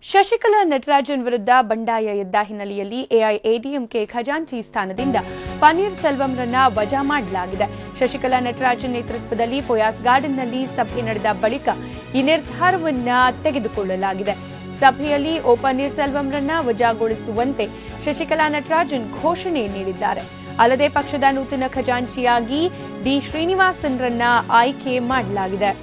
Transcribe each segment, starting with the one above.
ಶಶಿಕಲಾ ನಟರಾಜನ್ ವಿರುದ್ಧ ಬಂಡಾಯ ಎದ್ದ ಹಿನ್ನೆಲೆಯಲ್ಲಿ ಎಐಎಡಿಎಂಕೆ ಖಜಾಂಚಿ ಸ್ಥಾನದಿಂದ ಪನ್ನೀರ್ ಸೆಲ್ವಂರನ್ನ ವಜಾ ಮಾಡಲಾಗಿದೆ. ಶಶಿಕಲಾ ನಟರಾಜನ್ ನೇತೃತ್ವದಲ್ಲಿ ಪೋಯಾಸ್ ಗಾರ್ಡನ್ನಲ್ಲಿ ಸಭೆ ನಡೆದ ಬಳಿಕ ಈ ನಿರ್ಧಾರವನ್ನ ತೆಗೆದುಕೊಳ್ಳಲಾಗಿದೆ. ಸಭೆಯಲ್ಲಿ ಪನ್ನೀರ್ ಸೆಲ್ವಂರನ್ನ ವಜಾಗೊಳಿಸುವಂತೆ ಶಶಿಕಲಾ ನಟರಾಜನ್ ಘೋಷಣೆ ನೀಡಿದ್ದಾರೆ. ಅಲ್ಲದೆ ಪಕ್ಷದ ನೂತನ ಖಜಾಂಚಿಯಾಗಿ ಡಿ ಶ್ರೀನಿವಾಸನ್ರನ್ನ ಆಯ್ಕೆ ಮಾಡಲಾಗಿದೆ.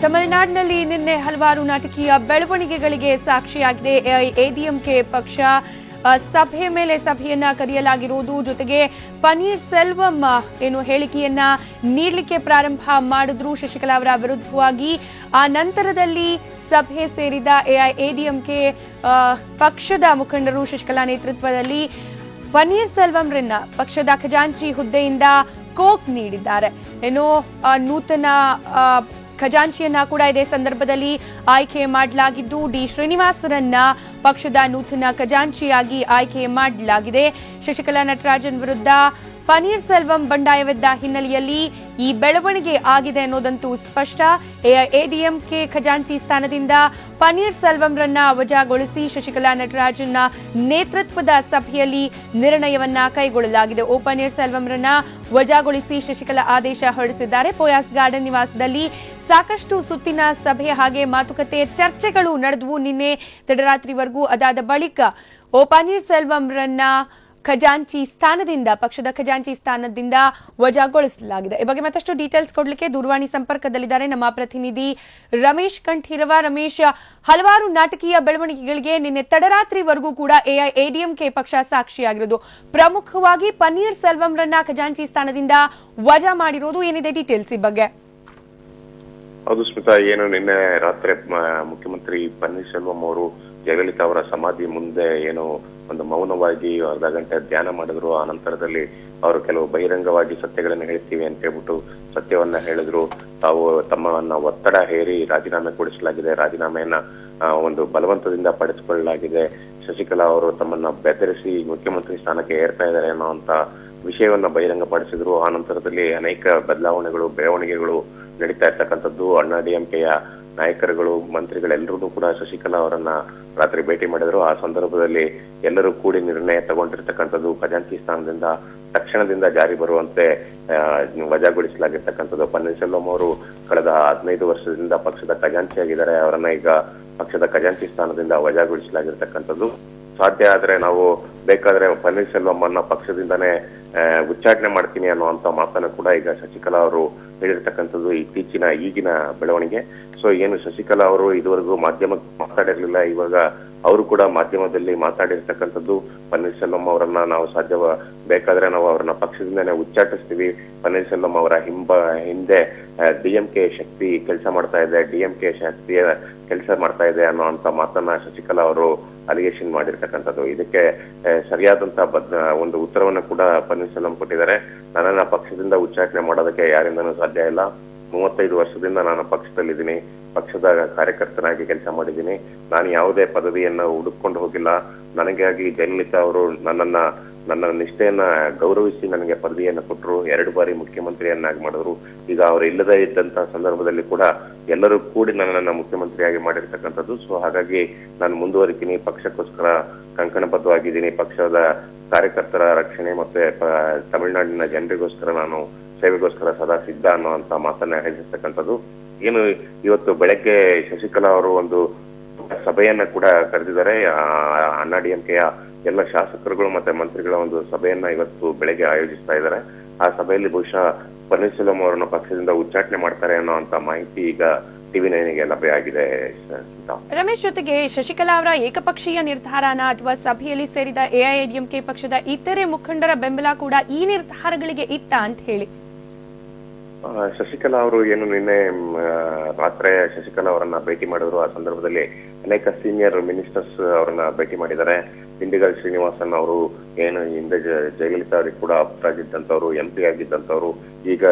ತಮಿಳುನಾಡಿನಲ್ಲಿ ನಿನ್ನೆ ಹಲವಾರು ನಾಟಕೀಯ ಬೆಳವಣಿಗೆಗಳಿಗೆ ಸಾಕ್ಷಿಯಾಗಿದೆ. ಎಐಎಡಿಎಂಕೆ ಪಕ್ಷ ಸಭೆ ಮೇಲೆ ಸಭೆಯನ್ನ ಕರೆಯಲಾಗಿರುವುದು, ಜೊತೆಗೆ ಪನ್ನೀರ್ ಸೆಲ್ವಂ ಏನು ಹೇಳಿಕೆಯನ್ನ ನೀಡಲಿಕ್ಕೆ ಪ್ರಾರಂಭ ಮಾಡಿದ್ರು ಶಶಿಕಲಾ ಅವರ ವಿರುದ್ಧವಾಗಿ. ಆ ನಂತರದಲ್ಲಿ ಸಭೆ ಸೇರಿದ ಎಐಎಡಿಎಂಕೆ ಪಕ್ಷದ ಮುಖಂಡರು ಶಶಿಕಲಾ ನೇತೃತ್ವದಲ್ಲಿ ಪನ್ನೀರ್ ಸೆಲ್ವಂರನ್ನ ಪಕ್ಷದ ಖಜಾಂಚಿ ಹುದ್ದೆಯಿಂದ ಕೋಕ್ ನೀಡಿದ್ದಾರೆ. ಏನು ನೂತನ ಖಜಾಂಚಿಯನ್ನ ಕೂಡ ಇದೇ ಸಂದರ್ಭದಲ್ಲಿ ಆಯ್ಕೆ ಮಾಡಲಾಗಿದ್ದು, ಡಿ ಶ್ರೀನಿವಾಸರನ್ನ ಪಕ್ಷದ ನೂತನ ಖಜಾಂಚಿಯಾಗಿ ಆಯ್ಕೆ ಮಾಡಲಾಗಿದೆ. ಶಶಿಕಲಾ ನಟರಾಜನ್ ವಿರುದ್ಧ ಪನ್ನೀರ್ ಸೆಲ್ವಂ ಬಂಡಾಯವೆದ್ದ ಹಿನ್ನೆಲೆಯಲ್ಲಿ ಈ ಬೆಳವಣಿಗೆ ಆಗಿದೆ ಅನ್ನೋದಂತೂ ಸ್ಪಷ್ಟ. ಎಐಎಡಿಎಂಕೆ ಖಜಾಂಚಿ ಸ್ಥಾನದಿಂದ ಪನ್ನೀರ್ ಸೆಲ್ವಂರನ್ನ ವಜಾಗೊಳಿಸಿ ಶಶಿಕಲಾ ನಟರಾಜನ್ ನೇತೃತ್ವದ ಸಭೆಯಲ್ಲಿ ನಿರ್ಣಯವನ್ನ ಕೈಗೊಳ್ಳಲಾಗಿದೆ. ಪನ್ನೀರ್ ಸೆಲ್ವಂರನ್ನ ವಜಾಗೊಳಿಸಿ ಶಶಿಕಲಾ ಆದೇಶ ಹೊರಡಿಸಿದ್ದಾರೆ. ಪೋಯಾಸ್ ಗಾರ್ಡನ್ ನಿವಾಸದಲ್ಲಿ ಸಾಕಷ್ಟು ಸುತ್ತಿನ ಸಭೆ ಹಾಗೆ ಮಾತುಕತೆ ಚರ್ಚೆಗಳು ನಡೆದವು ನಿನ್ನೆ ತಡರಾತ್ರಿವರೆಗೂ. ಅದಾದ ಬಳಿಕ ಪನ್ನೀರ್ ಸೆಲ್ವಂರನ್ನ ಖಜಾಂಚಿ ಸ್ಥಾನದಿಂದ ಪಕ್ಷದ ಖಜಾಂಚಿ ಸ್ಥಾನದಿಂದ ವಜಾಗೊಳಿಸಲಾಗಿದೆ. ಈ ಬಗ್ಗೆ ಮತ್ತಷ್ಟು ಡೀಟೇಲ್ಸ್ ಕೊಡ್ಲಿಕ್ಕೆ ದೂರವಾಣಿ ಸಂಪರ್ಕದಲ್ಲಿದ್ದಾರೆ ನಮ್ಮ ಪ್ರತಿನಿಧಿ ರಮೇಶ್ ಕಂಠೀರವ. ರಮೇಶ್, ಹಲವಾರು ನಾಟಕೀಯ ಬೆಳವಣಿಗೆಗಳಿಗೆ ನಿನ್ನೆ ತಡರಾತ್ರಿವರೆಗೂ ಕೂಡ ಎಐಎಡಿಎಂಕೆ ಪಕ್ಷ ಸಾಕ್ಷಿಯಾಗಿರೋದು, ಪ್ರಮುಖವಾಗಿ ಪನ್ನೀರ್ ಸೆಲ್ವಂರನ್ನ ಖಜಾಂಚಿ ಸ್ಥಾನದಿಂದ ವಜಾ ಮಾಡಿರೋದು, ಏನಿದೆ ಡೀಟೇಲ್ಸ್ ಈ ಬಗ್ಗೆ? ಹೌದು ಸ್ಮಿತಾ, ಏನು ನಿನ್ನೆ ರಾತ್ರಿ ಮುಖ್ಯಮಂತ್ರಿ ಪನ್ನೀರ್ ಸೆಲ್ವಂ ಅವರು ಜಯಲಲಿತಾ ಅವರ ಸಮಾಧಿ ಮುಂದೆ ಏನು ಒಂದು ಮೌನವಾಗಿ ಅರ್ಧ ಗಂಟೆ ಧ್ಯಾನ ಮಾಡಿದ್ರು. ಆ ನಂತರದಲ್ಲಿ ಅವರು ಕೆಲವು ಬಹಿರಂಗವಾಗಿ ಸತ್ಯಗಳನ್ನು ಹೇಳ್ತೀವಿ ಅಂತ ಹೇಳ್ಬಿಟ್ಟು ಸತ್ಯವನ್ನ ಹೇಳಿದ್ರು. ತಾವು ತಮ್ಮನ್ನ ಒತ್ತಡ ಹೇರಿ ರಾಜೀನಾಮೆ ಕೊಡಿಸಲಾಗಿದೆ, ರಾಜೀನಾಮೆಯನ್ನ ಒಂದು ಬಲವಂತದಿಂದ ಪಡೆದುಕೊಳ್ಳಲಾಗಿದೆ, ಶಶಿಕಲಾ ಅವರು ತಮ್ಮನ್ನ ಬೆದರಿಸಿ ಮುಖ್ಯಮಂತ್ರಿ ಸ್ಥಾನಕ್ಕೆ ಏರ್ತಾ ಇದ್ದಾರೆ ಅನ್ನೋಂತ ವಿಷಯವನ್ನ ಬಹಿರಂಗಪಡಿಸಿದ್ರು. ಆ ನಂತರದಲ್ಲಿ ಅನೇಕ ಬದಲಾವಣೆಗಳು ಬೆಳವಣಿಗೆಗಳು ನಡೀತಾ ಇರ್ತಕ್ಕಂಥದ್ದು. ಅಣ್ಣಾಡಿಎಂಕೆಯ ನಾಯಕರುಗಳು ಮಂತ್ರಿಗಳೆಲ್ಲರೂ ಕೂಡ ಶಶಿಕಲಾ ಅವರನ್ನ ರಾತ್ರಿ ಭೇಟಿ ಮಾಡಿದ್ರು. ಆ ಸಂದರ್ಭದಲ್ಲಿ ಎಲ್ಲರೂ ಕೂಡಿ ನಿರ್ಣಯ ತಗೊಂಡಿರ್ತಕ್ಕಂಥದ್ದು ಖಜಾಂಚಿ ಸ್ಥಾನದಿಂದ ತಕ್ಷಣದಿಂದ ಜಾರಿ ಬರುವಂತೆ ವಜಾಗೊಳಿಸಲಾಗಿರ್ತಕ್ಕಂಥದ್ದು. ಪನ್ನೀರ್ ಸೆಲ್ವಂ ಅವರು ಕಳೆದ 15 ವರ್ಷದಿಂದ ಪಕ್ಷದ ಖಜಾಂಚಿಯಾಗಿದ್ದಾರೆ. ಅವರನ್ನ ಈಗ ಪಕ್ಷದ ಖಜಾಂಚಿ ಸ್ಥಾನದಿಂದ ವಜಾಗೊಳಿಸಲಾಗಿರ್ತಕ್ಕಂಥದ್ದು. ಸಾಧ್ಯ ಆದ್ರೆ ನಾವು ಬೇಕಾದ್ರೆ ಪನ್ನೀರ್ ಸೆಲ್ವಂ ಅನ್ನ ಪಕ್ಷದಿಂದಾನೇ ಉಚ್ಚಾಟನೆ ಮಾಡ್ತೀನಿ ಅನ್ನುವಂತ ಮಾತನ್ನು ಕೂಡ ಈಗ ಶಶಿಕಲಾ ಅವರು ಹೇಳಿರ್ತಕ್ಕಂಥದ್ದು ಈಗಿನ ಬೆಳವಣಿಗೆ. ಸೊ ಏನು ಶಶಿಕಲಾ ಅವರು ಇದುವರೆಗೂ ಮಾಧ್ಯಮಕ್ಕೆ ಮಾತಾಡಿರ್ಲಿಲ್ಲ, ಇವಾಗ ಅವರು ಕೂಡ ಮಾಧ್ಯಮದಲ್ಲಿ ಮಾತಾಡಿರ್ತಕ್ಕಂಥದ್ದು. ಪನ್ನೀರ್ ಸೆಲ್ವಂ ಅವರನ್ನ ನಾವು ಬೇಕಾದ್ರೆ ನಾವು ಅವರನ್ನ ಪಕ್ಷದಿಂದಾನೇ ಉಚ್ಚಾಟಿಸ್ತೀವಿ, ಪನ್ನೀರ್ ಸೆಲ್ವಂ ಅವರ ಹಿಂದೆ ಡಿಎಂಕೆ ಶಕ್ತಿ ಕೆಲಸ ಮಾಡ್ತಾ ಇದೆ, ಡಿಎಂಕೆ ಶಕ್ತಿಯ ಕೆಲಸ ಮಾಡ್ತಾ ಇದೆ ಅನ್ನೋಂತ ಮಾತನ್ನ ಶಶಿಕಲಾ ಅವರು ಅಲಿಗೇಷನ್ ಮಾಡಿರ್ತಕ್ಕಂಥದ್ದು. ಇದಕ್ಕೆ ಸರಿಯಾದಂತ ಒಂದು ಉತ್ತರವನ್ನ ಕೂಡ ಪನ್ನೀರ್ ಸೆಲ್ವಂ ಕೊಟ್ಟಿದ್ದಾರೆ. ನನ್ನನ್ನ ಪಕ್ಷದಿಂದ ಉಚ್ಚಾಟನೆ ಮಾಡೋದಕ್ಕೆ ಯಾರಿಂದನೂ ಸಾಧ್ಯ ಇಲ್ಲ. 35 ವರ್ಷದಿಂದ ನಾನು ಪಕ್ಷದಲ್ಲಿದ್ದೀನಿ, ಪಕ್ಷದ ಕಾರ್ಯಕರ್ತನಾಗಿ ಕೆಲಸ ಮಾಡಿದ್ದೀನಿ. ನಾನು ಯಾವುದೇ ಪದವಿಯನ್ನ ಹುಡುಕೊಂಡು ಹೋಗಿಲ್ಲ. ನನಗಾಗಿ ಜಯಲಲಿತಾ ಅವರು ನನ್ನ ನಿಷ್ಠೆಯನ್ನ ಗೌರವಿಸಿ ನನಗೆ ಪದವಿಯನ್ನ ಕೊಟ್ಟರು, 2 ಬಾರಿ ಮುಖ್ಯಮಂತ್ರಿಯನ್ನಾಗಿ ಮಾಡಿದ್ರು. ಈಗ ಅವರು ಇಲ್ಲದೇ ಇದ್ದಂತ ಸಂದರ್ಭದಲ್ಲಿ ಕೂಡ ಎಲ್ಲರೂ ಕೂಡಿ ನನ್ನನ್ನ ಮುಖ್ಯಮಂತ್ರಿಯಾಗಿ ಮಾಡಿರ್ತಕ್ಕಂಥದ್ದು. ಸೊ ಹಾಗಾಗಿ ನಾನು ಮುಂದುವರಿತೀನಿ, ಪಕ್ಷಕ್ಕೋಸ್ಕರ ಕಂಕಣಬದ್ಧವಾಗಿದ್ದೀನಿ, ಪಕ್ಷದ ಕಾರ್ಯಕರ್ತರ ರಕ್ಷಣೆ ಮತ್ತೆ ತಮಿಳುನಾಡಿನ ಜನರಿಗೋಸ್ಕರ ನಾನು ಸೇವೆಗೋಸ್ಕರ ಸದಾ ಸಿದ್ಧ ಅನ್ನುವಂತ ಮಾತನ್ನ ಹೇಳಿರ್ತಕ್ಕಂಥದ್ದು. ಏನು ಇವತ್ತು ಬೆಳಗ್ಗೆ ಶಶಿಕಲಾ ಅವರು ಒಂದು ಸಭೆಯನ್ನ ಕೂಡ ಕರೆದಿದ್ದಾರೆ. ಅಣ್ಣಾಡಿಎಂಕೆಯ ಎಲ್ಲ ಶಾಸಕರುಗಳು ಮತ್ತೆ ಮಂತ್ರಿಗಳ ಒಂದು ಸಭೆಯನ್ನ ಇವತ್ತು ಬೆಳಗ್ಗೆ ಆಯೋಜಿಸ್ತಾ ಇದ್ದಾರೆ. ಆ ಸಭೆಯಲ್ಲಿ ಬಹುಶಃ ಪನ್ನೀರ್ ಸೆಲ್ವಂ ಅವರನ್ನು ಪಕ್ಷದಿಂದ ಉಚ್ಚಾಟನೆ ಮಾಡ್ತಾರೆ ಅನ್ನೋಂತ ಮಾಹಿತಿ ಈಗ ಟಿವಿ9ಗೆ ಲಭ್ಯ ಆಗಿದೆ. ರಮೇಶ್, ಜೊತೆಗೆ ಶಶಿಕಲಾ ಅವರ ಏಕಪಕ್ಷೀಯ ನಿರ್ಧಾರನ ಅಥವಾ ಸಭೆಯಲ್ಲಿ ಸೇರಿದ ಎಐಎಡಿಎಂಕೆ ಪಕ್ಷದ ಇತರೆ ಮುಖಂಡರ ಬೆಂಬಲ ಕೂಡ ಈ ನಿರ್ಧಾರಗಳಿಗೆ ಇತ್ತ ಅಂತ ಹೇಳಿ? ಶಶಿಕಲಾ ಅವರು ಏನು ನಿನ್ನೆ ರಾತ್ರಿ ಶಶಿಕಲಾ ಅವರನ್ನ ಭೇಟಿ ಮಾಡಿದ್ರು. ಆ ಸಂದರ್ಭದಲ್ಲಿ ಅನೇಕ ಸೀನಿಯರ್ ಮಿನಿಸ್ಟರ್ಸ್ ಅವರನ್ನ ಭೇಟಿ ಮಾಡಿದ್ದಾರೆ. ದಿಂಡಿಗಲ್ ಶ್ರೀನಿವಾಸನ್ ಅವರು ಏನು ಹಿಂದೆ ಜಯಲಲಿತಾ ಅವರಿಗೆ ಕೂಡ ಆಪ್ತರಾಗಿದ್ದಂಥವ್ರು, MP ಆಗಿದ್ದಂಥವ್ರು, ಈಗ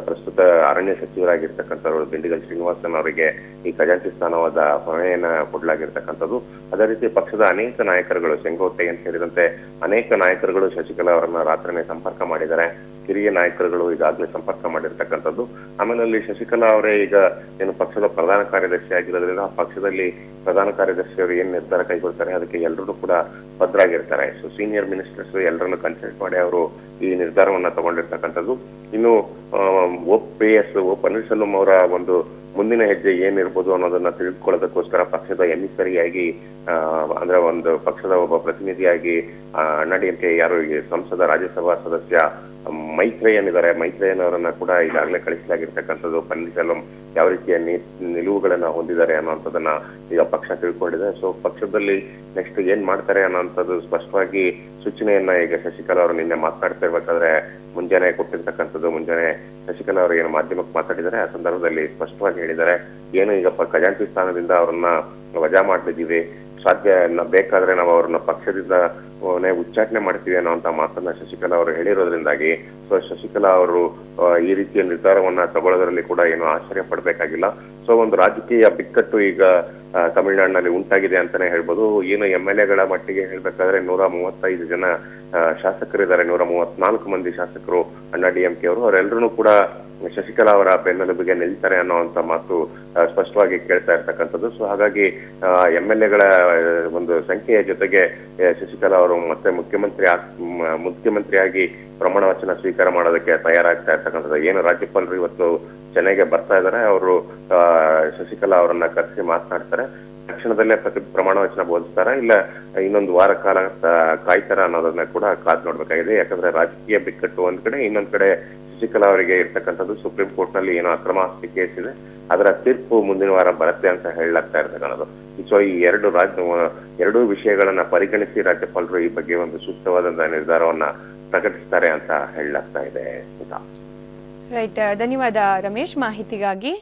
ಪ್ರಸ್ತುತ ಅರಣ್ಯ ಸಚಿವರಾಗಿರ್ತಕ್ಕಂಥವ್ರು ದಿಂಡಿಗಲ್ ಶ್ರೀನಿವಾಸನ್ ಅವರಿಗೆ ಈ ಖಜಾಂಚಿ ಸ್ಥಾನವಾದ ಹೊಣೆಯನ್ನ ಕೊಡಲಾಗಿರ್ತಕ್ಕಂಥದ್ದು. ಅದೇ ರೀತಿ ಪಕ್ಷದ ಅನೇಕ ನಾಯಕರುಗಳು, ಸೆಂಗೋಟೆ ಅಂತ ಸೇರಿದಂತೆ ಅನೇಕ ನಾಯಕರುಗಳು ಶಶಿಕಲಾ ಅವರನ್ನ ರಾತ್ರಿನೇ ಸಂಪರ್ಕ ಮಾಡಿದ್ದಾರೆ. ಹಿರಿಯ ನಾಯಕರುಗಳು ಈಗಾಗಲೇ ಸಂಪರ್ಕ ಮಾಡಿರ್ತಕ್ಕಂಥದ್ದು. ಆಮೇಲೆ ಅಲ್ಲಿ ಶಶಿಕಲಾ ಅವರೇ ಈಗ ಏನು ಪಕ್ಷದ ಪ್ರಧಾನ ಕಾರ್ಯದರ್ಶಿ ಆಗಿರೋದ್ರಿಂದ ಆ ಪಕ್ಷದಲ್ಲಿ ಪ್ರಧಾನ ಕಾರ್ಯದರ್ಶಿಯವರು ಏನ್ ನಿರ್ಧಾರ ಕೈಗೊಳ್ತಾರೆ ಅದಕ್ಕೆ ಎಲ್ಲರೂ ಕೂಡ ಭದ್ರಾಗಿರ್ತಾರೆ. ಸೊ ಸೀನಿಯರ್ ಮಿನಿಸ್ಟರ್ಸ್ ಎಲ್ಲರನ್ನು ಕನ್ಸಲ್ಟ್ ಮಾಡಿ ಅವರು ಈ ನಿರ್ಧಾರವನ್ನ ತಗೊಂಡಿರ್ತಕ್ಕಂಥದ್ದು. ಇನ್ನು ಓ ಪನ್ನೀರ್ಸೆಲ್ವಂ ಅವರ ಒಂದು ಮುಂದಿನ ಹೆಜ್ಜೆ ಏನಿರ್ಬೋದು ಅನ್ನೋದನ್ನ ತಿಳಿದುಕೊಳ್ಳೋದಕ್ಕೋಸ್ಕರ ಪಕ್ಷದ ಎಮಿಸರಿಯಾಗಿ ಅಂದ್ರೆ ಒಂದು ಪಕ್ಷದ ಒಬ್ಬ ಪ್ರತಿನಿಧಿಯಾಗಿ ಅಣ್ಣಾಡಿಎಂಕೆ ಯಾರು ಸಂಸದ ರಾಜ್ಯಸಭಾ ಸದಸ್ಯ ಮೈತ್ರೇಯನ್ ಇದ್ದಾರೆ, ಮೈತ್ರೇಯನ್ ಅವರನ್ನ ಕೂಡ ಈಗಾಗಲೇ ಕಳಿಸಲಾಗಿರ್ತಕ್ಕಂಥದ್ದು. ಪನ್ನೀರ್ಸೆಲ್ವಂ ಯಾವ ರೀತಿಯ ನಿಲುವುಗಳನ್ನ ಹೊಂದಿದ್ದಾರೆ ಅನ್ನೋಂಥದ್ದನ್ನ ಈಗ ಪಕ್ಷ ತಿಳ್ಕೊಂಡಿದೆ. ಸೊ ಪಕ್ಷದಲ್ಲಿ ನೆಕ್ಸ್ಟ್ ಏನ್ ಮಾಡ್ತಾರೆ ಅನ್ನೋಂಥದ್ದು ಸ್ಪಷ್ಟವಾಗಿ ಸೂಚನೆಯನ್ನ ಈಗ ಶಶಿಕಲಾ ಅವರು ನಿನ್ನೆ ಮಾತನಾಡ್ತಿರ್ಬೇಕಾದ್ರೆ ಮುಂಜಾನೆ ಕೊಟ್ಟಿರ್ತಕ್ಕಂಥದ್ದು. ಮುಂಜಾನೆ ಶಶಿಕಲಾ ಅವರು ಏನು ಮಾಧ್ಯಮಕ್ಕೆ ಮಾತಾಡಿದ್ದಾರೆ ಆ ಸಂದರ್ಭದಲ್ಲಿ ಸ್ಪಷ್ಟವಾಗಿ ಹೇಳಿದ್ದಾರೆ, ಏನು ಈಗ ಖಜಾಂಚಿ ಸ್ಥಾನದಿಂದ ಅವರನ್ನ ವಜಾ ಮಾಡ್ತಿದ್ದೀವಿ, ಸಾಧ್ಯ ಬೇಕಾದ್ರೆ ನಾವು ಅವ್ರನ್ನ ಪಕ್ಷದಿಂದ ಉಚ್ಚಾಟನೆ ಮಾಡ್ತೀವಿ ಅನ್ನೋಂತ ಮಾತನ್ನ ಶಶಿಕಲಾ ಅವರು ಹೇಳಿರೋದ್ರಿಂದಾಗಿ ಸೊ ಶಶಿಕಲಾ ಅವರು ಈ ರೀತಿಯ ನಿರ್ಧಾರವನ್ನ ತಗೊಳ್ಳೋದ್ರಲ್ಲಿ ಕೂಡ ಏನು ಆಶ್ಚರ್ಯ ಪಡ್ಬೇಕಾಗಿಲ್ಲ. ಸೊ ಒಂದು ರಾಜಕೀಯ ಬಿಕ್ಕಟ್ಟು ಈಗ ತಮಿಳುನಾಡಿನಲ್ಲಿ ಉಂಟಾಗಿದೆ ಅಂತಾನೆ ಹೇಳ್ಬೋದು. ಏನು MLA ಗಳ ಮಟ್ಟಿಗೆ ಹೇಳ್ಬೇಕಾದ್ರೆ 135 ಜನ ಶಾಸಕರಿದ್ದಾರೆ, 134 ಮಂದಿ ಶಾಸಕರು ಅಣ್ಣಾಡಿಎಂಕೆ ಅವರು. ಅವರೆಲ್ಲರೂ ಕೂಡ ಶಶಿಕಲಾ ಅವರ ಬೆನ್ನೆಲುಬಿಗೆ ನಿಲ್ತಾರೆ ಅನ್ನೋಂತ ಮಾತು ಸ್ಪಷ್ಟವಾಗಿ ಕೇಳ್ತಾ ಇರ್ತಕ್ಕಂಥದ್ದು. ಸೊ ಹಾಗಾಗಿ MLA ಗಳ ಒಂದು ಸಂಖ್ಯೆಯ ಜೊತೆಗೆ ಶಶಿಕಲಾ ಅವರು ಮತ್ತೆ ಮುಖ್ಯಮಂತ್ರಿಯಾಗಿ ಪ್ರಮಾಣ ವಚನ ಸ್ವೀಕಾರ ಮಾಡೋದಕ್ಕೆ ತಯಾರಾಗ್ತಾ ಇರ್ತಕ್ಕಂಥದ್ದು. ಏನು ರಾಜ್ಯಪಾಲರು ಇವತ್ತು ಚೆನ್ನೈಗೆ ಬರ್ತಾ ಇದ್ದಾರೆ, ಅವರು ಶಶಿಕಲಾ ಅವರನ್ನ ಕರೆಸಿ ಮಾತನಾಡ್ತಾರೆ. ತಕ್ಷಣದಲ್ಲೇ ಪ್ರಮಾಣ ವಚನ ಬೋಧಿಸ್ತಾರ ಇಲ್ಲ ಇನ್ನೊಂದು ವಾರ ಕಾಲ ಕಾಯ್ತಾರ ಅನ್ನೋದನ್ನ ಕೂಡ ಕಾದ್ ನೋಡ್ಬೇಕಾಗಿದೆ. ಯಾಕಂದ್ರೆ ರಾಜಕೀಯ ಬಿಕ್ಕಟ್ಟು ಒಂದ್ ಕಡೆ, ಇನ್ನೊಂದ್ ಕಡೆ ಶಶಿಕಲಾ ಅವರಿಗೆ ಇರ್ತಕ್ಕಂಥದ್ದು ಸುಪ್ರೀಂ ಕೋರ್ಟ್ ನಲ್ಲಿ ಏನೋ ಅಕ್ರಮ ಆಸ್ತಿ ಕೇಸ್ ಇದೆ, ಅದರ ತೀರ್ಪು ಮುಂದಿನ ವಾರ ಬರುತ್ತೆ ಅಂತ ಹೇಳಲಾಗ್ತಾ ಇರ್ತಕ್ಕಂಥದ್ದು. ಸೊ ಈ ಎರಡೂ ವಿಷಯಗಳನ್ನ ಪರಿಗಣಿಸಿ ರಾಜ್ಯಪಾಲರು ಈ ಬಗ್ಗೆ ಒಂದು ಸೂಕ್ತವಾದಂತಹ ನಿರ್ಧಾರವನ್ನ ಪ್ರಕಟಿಸ್ತಾರೆ ಅಂತ ಹೇಳಲಾಗ್ತಾ ಇದೆ. ರೈಟ್, ಧನ್ಯವಾದ ರಮೇಶ್ ಮಾಹಿತಿಗಾಗಿ.